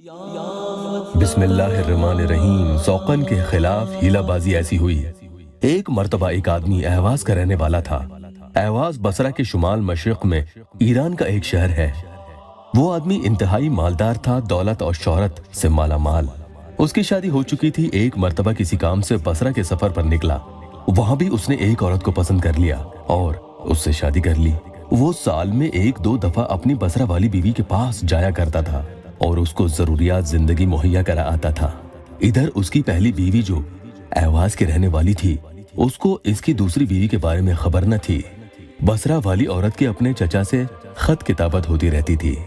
बिस्मिल्लाहिर्रहमानिर्रहीम। सौकन के खिलाफ हीला बाजी ऐसी हुई। एक मर्तबा एक आदमी अहवाज का रहने वाला था। अहवाज बसरा के शुमाल मशरिक में ईरान का एक शहर है। वो आदमी इंतहाई मालदार था, दौलत और शोहरत से माला माल। उसकी शादी हो चुकी थी। एक मर्तबा किसी काम से बसरा के सफर पर निकला। वहां भी उसने एक औरत को पसंद कर लिया और उससे शादी कर ली। वो साल में एक दो दफा अपनी बसरा वाली बीवी के पास जाया करता था और उसको जरूरियात जिंदगी मुहैया करा आता था। इधर उसकी पहली बीवी जो अहवाज के रहने वाली थी, उसको इसकी दूसरी बीवी के बारे में खबर न थी। बसरा वाली औरत के अपने चचा से खत किताबत होती रहती थी।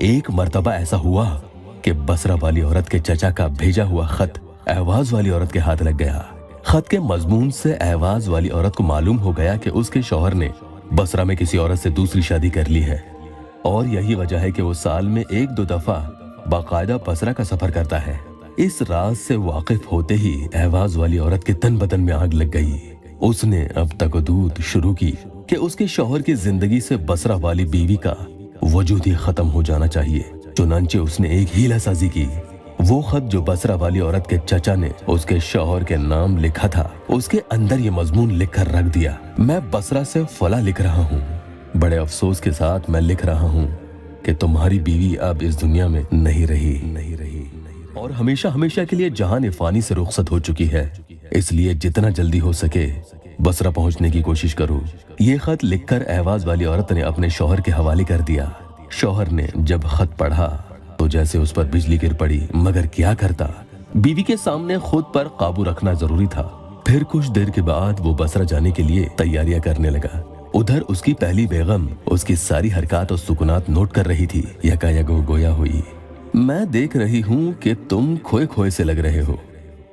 एक मर्तबा ऐसा हुआ कि बसरा वाली औरत के चचा का भेजा हुआ खत अहवाज वाली औरत के हाथ लग गया। खत के मजमून से अहवाज वाली औरत को मालूम हो गया कि उसके शौहर ने बसरा में किसी औरत से दूसरी शादी कर ली है और यही वजह है कि वो साल में एक दो दफा बाकायदा बसरा का सफर करता है। इस राज से वाकिफ होते ही अहवाज वाली औरत के तन बदन में आग लग गई। उसने अब तकदूद शुरू की कि उसके शौहर की जिंदगी से बसरा वाली बीवी का वजूद ही खत्म हो जाना चाहिए। चुनांचे उसने एक हीला साजी की। वो खत जो बसरा वाली औरत के चचा ने उसके शौहर के नाम लिखा था, उसके अंदर ये मजमून लिख कर रख दिया, मैं बसरा से फला लिख रहा हूँ। बड़े अफसोस के साथ मैं लिख रहा हूँ कि तुम्हारी बीवी अब इस दुनिया में नहीं रही और हमेशा हमेशा के लिए जहान फानी से रुखसत हो चुकी है। इसलिए जितना जल्दी हो सके बसरा पहुंचने की कोशिश करो। ये खत लिखकर अहवाज वाली औरत ने अपने शौहर के हवाले कर दिया। शौहर ने जब खत पढ़ा तो जैसे उस पर बिजली गिर पड़ी, मगर क्या करता, बीवी के सामने खुद पर काबू रखना जरूरी था। फिर कुछ देर के बाद वो बसरा जाने के लिए तैयारियां करने लगा। उधर उसकी पहली बेगम उसकी सारी हरकत और सुकुनात नोट कर रही थी। यकायक वो गोया हुई, मैं देख रही हूँ कि तुम खोए खोए से लग रहे हो।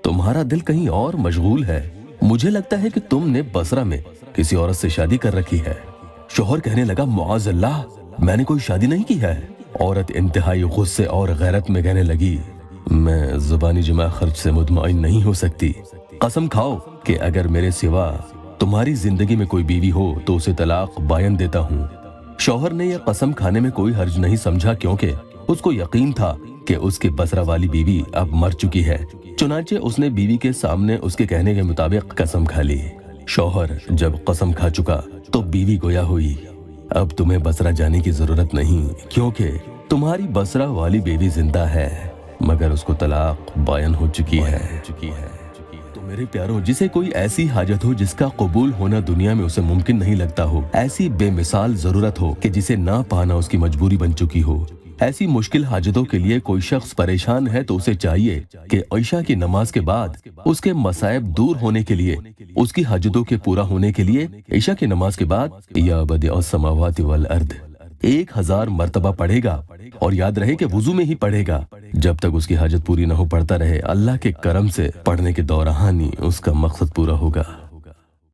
तुम्हारा दिल कहीं और मशगूल है। मुझे लगता है कि तुमने बसरा में किसी औरत से शादी कर रखी है। शौहर कहने लगा, मुआज़ल्लाह, मैंने कोई शादी नहीं की है। औरत इंतहाई गुस्से और गैरत में कहने लगी, मैं जुबानी जमा खर्च से मुतमईन नहीं हो सकती। कसम खाओ कि अगर मेरे सिवा तुम्हारी जिंदगी में कोई बीवी हो तो उसे तलाक बायन देता हूँ। शौहर ने यह कसम खाने में कोई हर्ज नहीं समझा, क्योंकि उसको यकीन था कि उसकी बसरा वाली बीवी अब मर चुकी है। चुनांचे उसने बीवी के सामने उसके कहने के मुताबिक कसम खा ली। शौहर जब कसम खा चुका तो बीवी गोया हुई, अब तुम्हें बसरा जाने की जरूरत नहीं, क्योंकि तुम्हारी बसरा वाली बीवी जिंदा है, मगर उसको तलाक बायन हो चुकी है। तो मेरे प्यारों, जिसे कोई ऐसी हाजत हो जिसका कबूल होना दुनिया में उसे मुमकिन नहीं लगता हो, ऐसी बेमिसाल जरूरत हो कि जिसे ना पाना उसकी मजबूरी बन चुकी हो, ऐसी मुश्किल हाजतों के लिए कोई शख्स परेशान है तो उसे चाहिए कि ईशा की नमाज के बाद उसके मसाइब दूर होने के लिए, उसकी हाजतों के पूरा होने के लिए ईशा की नमाज के बाद या बदिअस समावाति वल अर्द 1000 मर्तबा पढ़ेगा। और याद रहे कि वुजू में ही पढ़ेगा। जब तक उसकी हाजत पूरी न हो, पढ़ता रहे। अल्लाह के करम से पढ़ने के दौरान ही उसका मकसद पूरा होगा।